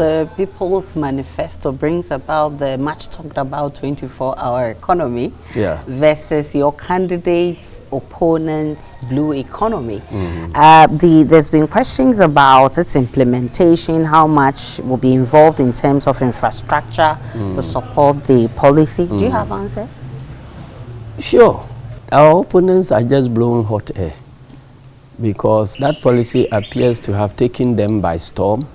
the People's Manifesto brings about the much talked about 24-hour economy versus your candidates' opponents' blue economy. There's been questions about its implementation, how much will be involved in terms of infrastructure to support the policy. Do you have answers? Sure. Our opponents are just blowing hot air because that policy appears to have taken them by storm,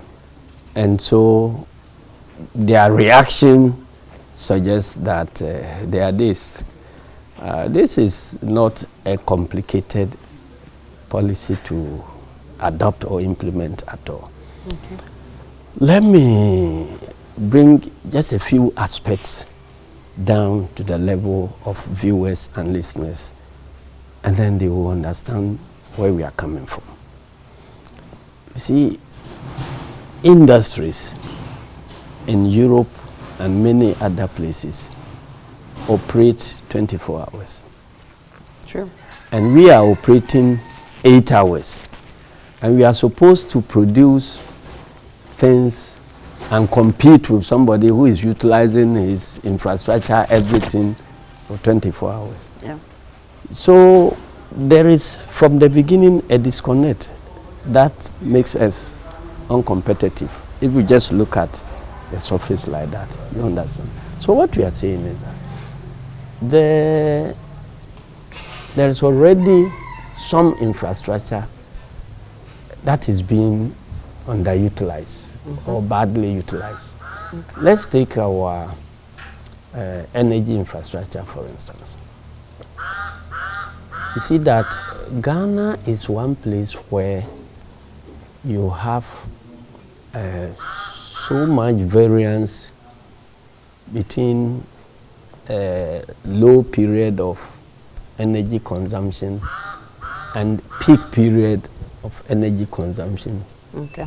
and so their reaction suggests that they are this. This is not a complicated policy to adopt or implement at all. Let me bring just a few aspects down to the level of viewers and listeners, and then they will understand where we are coming from. You see, industries in Europe and many other places operate 24 hours. True. And we are operating 8 hours. And we are supposed to produce things and compete with somebody who is utilizing his infrastructure, everything, for 24 hours. Yeah. So there is, from the beginning, a disconnect that makes us uncompetitive. If we just look at the surface like that, you understand? So what we are saying is that there is already some infrastructure that is being underutilized or badly utilized. Let's take our energy infrastructure, for instance. You see that Ghana is one place where you have so much variance between low period of energy consumption and peak period of energy consumption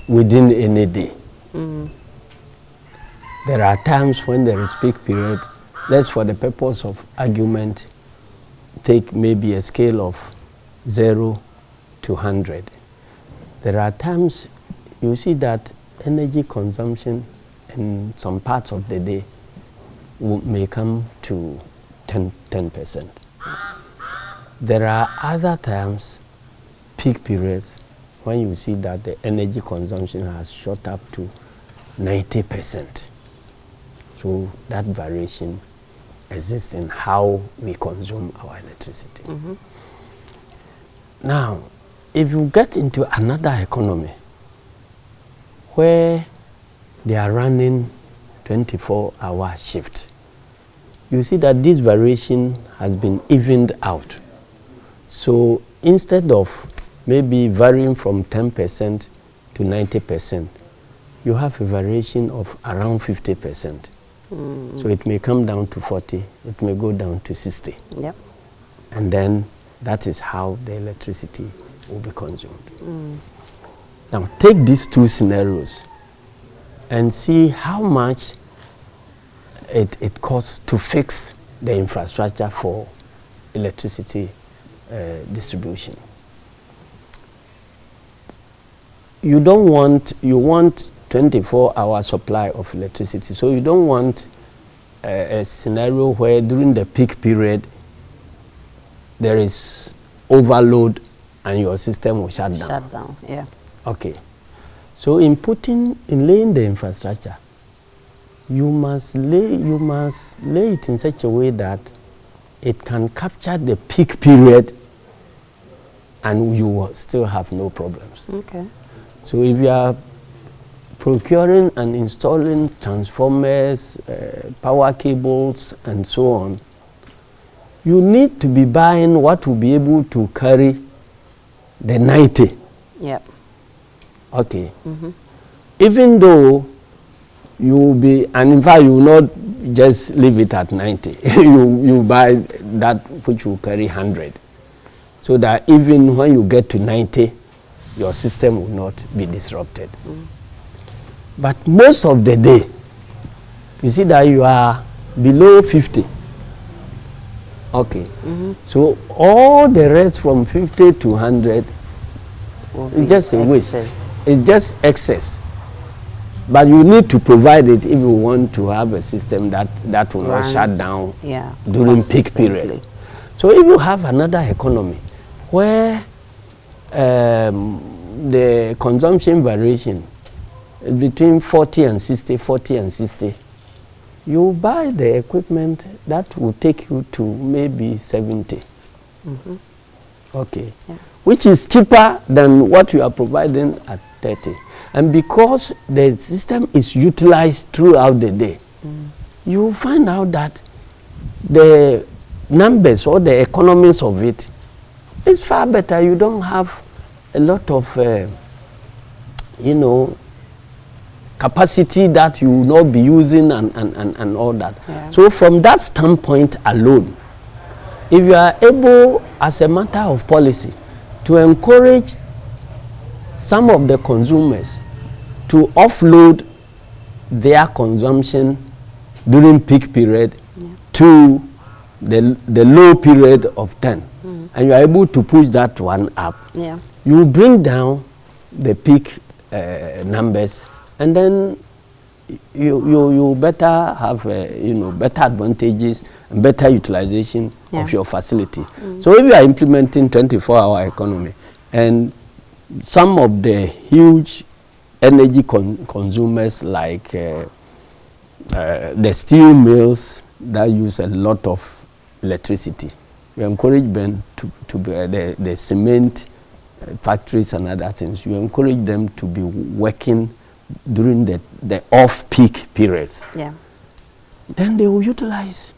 within any day. There are times when there is peak period. Let's, for the purpose of argument, take maybe a scale of 0 to 100. There are times you see that energy consumption in some parts of the day may come to 10%. There are other times, peak periods, when you see that the energy consumption has shot up to 90%. So that variation exists in how we consume our electricity. Now, if you get into another economy where they are running 24-hour shift, you see that this variation has been evened out. So instead of maybe varying from 10% to 90%, you have a variation of around 50%. So it may come down to 40, it may go down to 60. Yep. And then that is how the electricity will be consumed. Now take these two scenarios and see how much it costs to fix the infrastructure for electricity distribution. You want 24-hour supply of electricity. So you don't want a scenario where during the peak period there is overload and your system will shut down. Shut down, yeah. Okay. So in laying the infrastructure, you must lay it in such a way that it can capture the peak period and you will still have no problems. Okay. So if you are procuring and installing transformers, power cables, and so on, you need to be buying what will be able to carry the 90. Yep. Okay. Even though you will be, and in fact you will not just leave it at 90. you buy that which will carry 100. So that even when you get to 90, your system will not be disrupted. But most of the day, you see that you are below 50. Okay. So all the rest from 50 to 100 is just a waste. It's just excess. But you need to provide it if you want to have a system that will not shut down during peak period. So if you have another economy where the consumption variation is between 40 and 60, 40 and 60, you buy the equipment that will take you to maybe 70. Okay. Yeah. Which is cheaper than what you are providing at 30. And because the system is utilized throughout the day, you find out that the numbers or the economics of it is far better. You don't have a lot of, capacity that you will not be using and all that. Yeah. So from that standpoint alone, if you are able, as a matter of policy, to encourage some of the consumers to offload their consumption during peak period to the low period of 10, and you are able to push that one up, you bring down the peak numbers, and then you better have better advantages and better utilization of your facility. So if you are implementing 24-hour economy, and some of the huge energy consumers like the steel mills that use a lot of electricity, we encourage them to be the cement factories and other things. You encourage them to be working during the off-peak periods. Yeah. Then they will utilize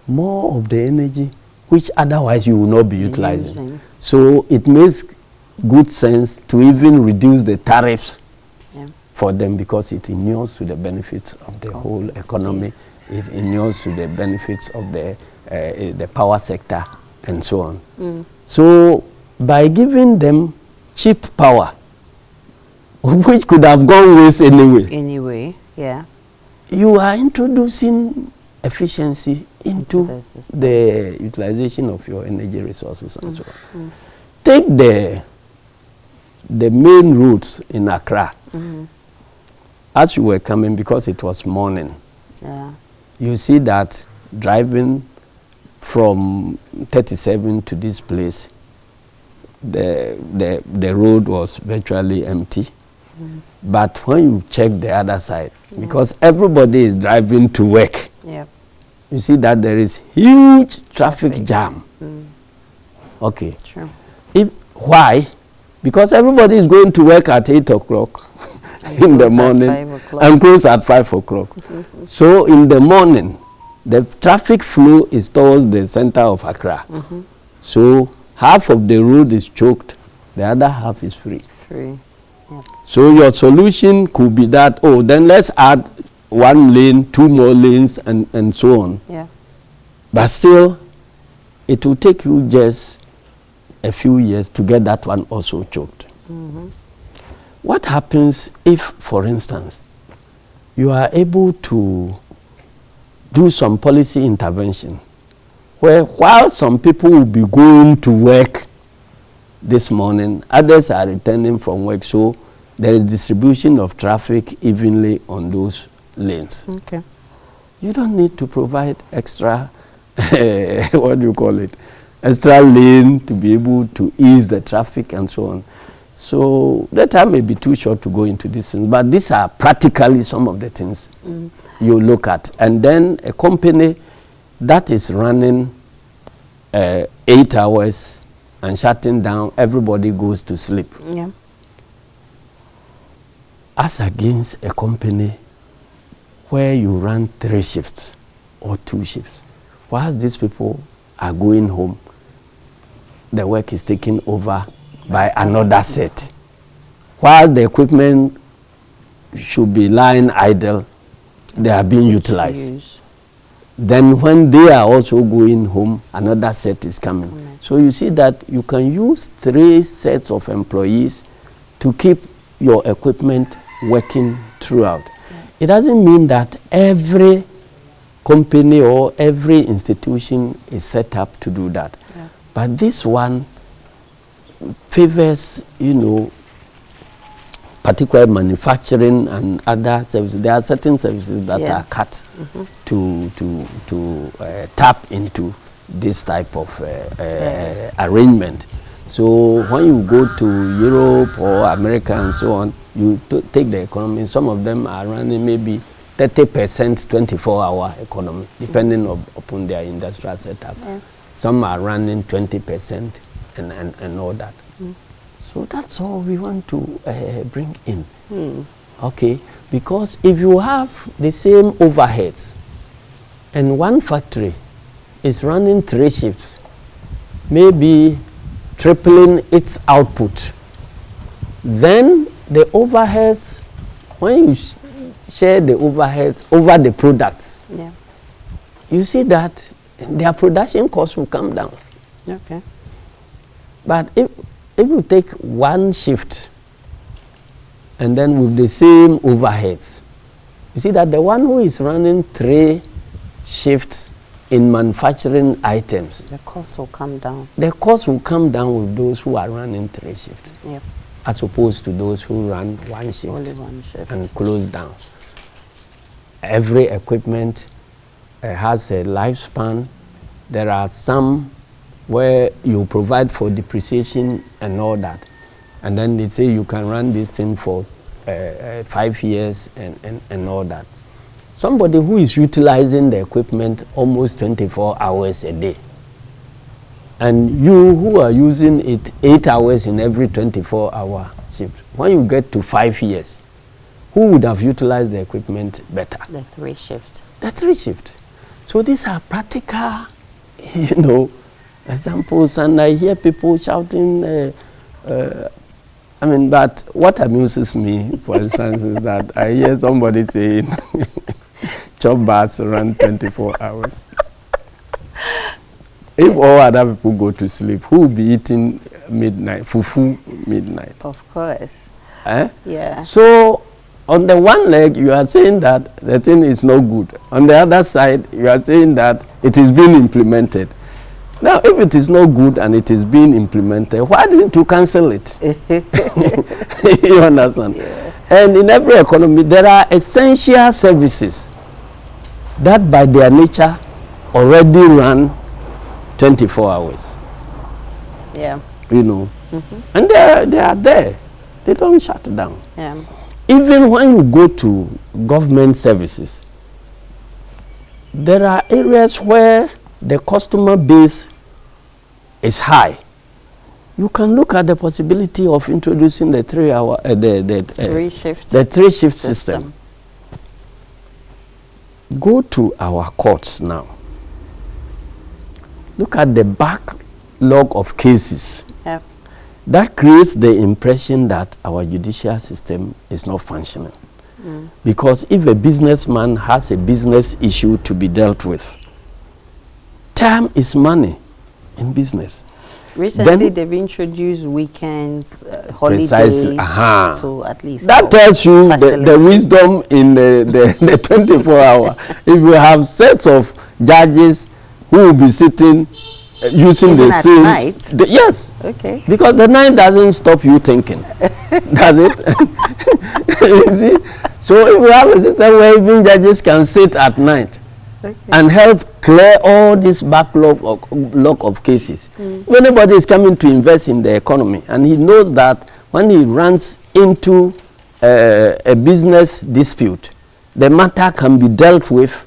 more of the energy which otherwise you will not be utilizing. So it makes good sense to even reduce the tariffs for them, because it inures to the benefits of the whole economy. It inures to the benefits of the power sector and so on. So by giving them cheap power, which could have gone waste anyway, you are introducing efficiency into the utilization of your energy resources and so on. Take the main routes in Accra. As you were coming, because it was morning, you see that driving from 37 to this place, the road was virtually empty. But when you check the other side, because everybody is driving to work, you see that there is huge traffic jam. Okay. True. Why? Because everybody is going to work at 8 o'clock in the morning and close at 5 o'clock. So in the morning, the traffic flow is towards the center of Accra. So half of the road is choked, the other half is free. So your solution could be that, then let's add 1 lane, 2 more lanes, and so on. But still, it will take you just a few years to get that one also choked. What happens if, for instance, you are able to do some policy intervention where, while some people will be going to work this morning, others are returning from work, so there is distribution of traffic evenly on those lanes. Okay. You don't need to provide extra, what do you call it, extra lane to be able to ease the traffic and so on. So the time may be too short to go into this thing, but these are practically some of the things you look at. And then a company that is running 8 hours and shutting down, everybody goes to sleep. As against a company where you run 3 shifts or 2 shifts. While these people are going home, the work is taken over by another set. While the equipment should be lying idle, they are being utilized. Then when they are also going home, another set is coming. So you see that you can use 3 sets of employees to keep your equipment working throughout. It doesn't mean that every company or every institution is set up to do that. But this one favors, particularly manufacturing and other services. There are certain services that are cut to tap into this type of arrangement. So when you go to Europe or America and so on, you take the economy. Some of them are running maybe 30% 24-hour economy, depending upon their industrial setup. Some are running 20% and all that. So that's all we want to bring in. Okay, because if you have the same overheads and one factory is running 3 shifts, maybe tripling its output, then the overheads, when you share the overheads over the products, you see that their production costs will come down. Okay. But if you take 1 shift and then with the same overheads, you see that the one who is running 3 shifts in manufacturing items, the cost will come down. The cost will come down with those who are running 3 shifts, as opposed to those who run 1 shift, only 1 shift, and close down. Every equipment has a lifespan. There are some where you provide for depreciation and all that, and then they say you can run this thing for 5 years and all that. Somebody who is utilizing the equipment almost 24 hours a day, and you who are using it 8 hours in every 24-hour shift, when you get to 5 years, who would have utilized the equipment better? The 3 shift. The 3 shift. So these are practical, examples, and I hear people shouting. But what amuses me, for instance, is that I hear somebody saying, chop bars run 24 hours. If all other people go to sleep, who will be eating midnight, fufu midnight? Of course. Yeah. So on the one leg, you are saying that the thing is no good. On the other side, you are saying that it is being implemented. Now, if it is no good and it is being implemented, why didn't you cancel it? You understand? Yeah. And in every economy, there are essential services that by their nature already run 24 hours. Yeah. And they are there. They don't shut down. Yeah. Even when you go to government services, there are areas where the customer base is high. You can look at the possibility of introducing the 3-hour, the 3-shift system. Go to our courts now. Look at the backlog of cases. Yep. That creates the impression that our judicial system is not functioning. Because if a businessman has a business issue to be dealt with, time is money in business. Recently, they've introduced weekends, holidays, so at least that tells you the wisdom in the 24-hour. If you have sets of judges who will be sitting using even the same night? Yes. Okay. Because the night doesn't stop you thinking, does it? You see? So if we have a system where even judges can sit at night and help clear all this backlog of cases. If anybody is coming to invest in the economy and he knows that when he runs into a business dispute, the matter can be dealt with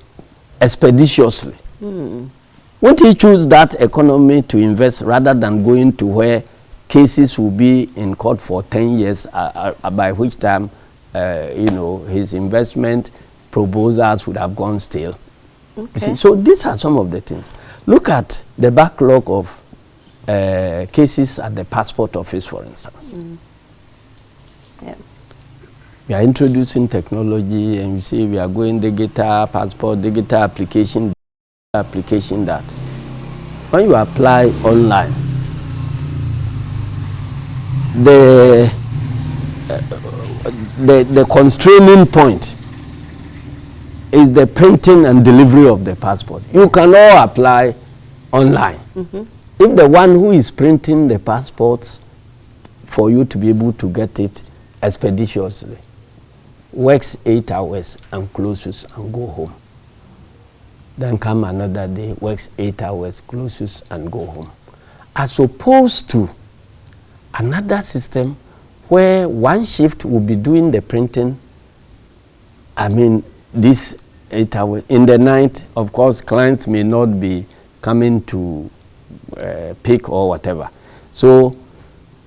expeditiously. Won't he choose that economy to invest rather than going to where cases will be in court for 10 years, by which time his investment proposals would have gone stale? Okay. You see, so these are some of the things. Look at the backlog of cases at the passport office, for instance. Yeah. We are introducing technology, and you see we are going digital passport, digital application that. When you apply online, the constraining point is the printing and delivery of the passport. You can all apply online. If the one who is printing the passports for you to be able to get it expeditiously, works 8 hours and closes and go home. Then come another day, works 8 hours, closes and go home. As opposed to another system where one shift will be doing the printing, I mean, this 8 hours. In the night, of course, clients may not be coming to pick or whatever. So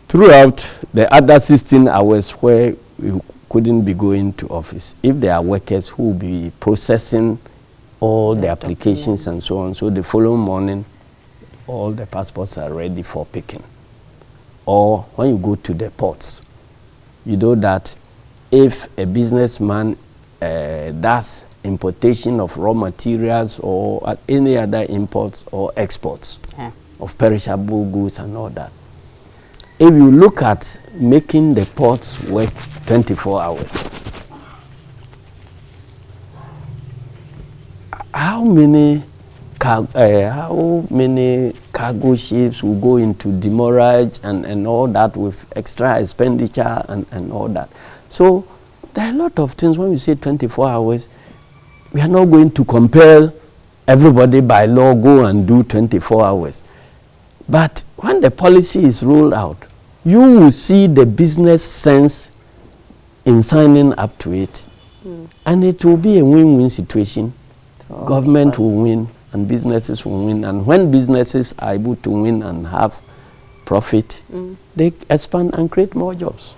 throughout the other 16 hours where we couldn't be going to office, if there are workers who will be processing all the applications and so on, so the following morning, all the passports are ready for picking. Or when you go to the ports, you know that if a businessman does importation of raw materials or any other imports or exports of perishable goods and all that, if you look at making the ports work 24 hours, how many cargo ships will go into demurrage and all that with extra expenditure and all that? So there are a lot of things. When we say 24 hours, we are not going to compel everybody by law go and do 24 hours. But when the policy is rolled out, you will see the business sense in signing up to it. And it will be a win-win situation. Government will win and businesses will win. And when businesses are able to win and have profit, they expand and create more jobs.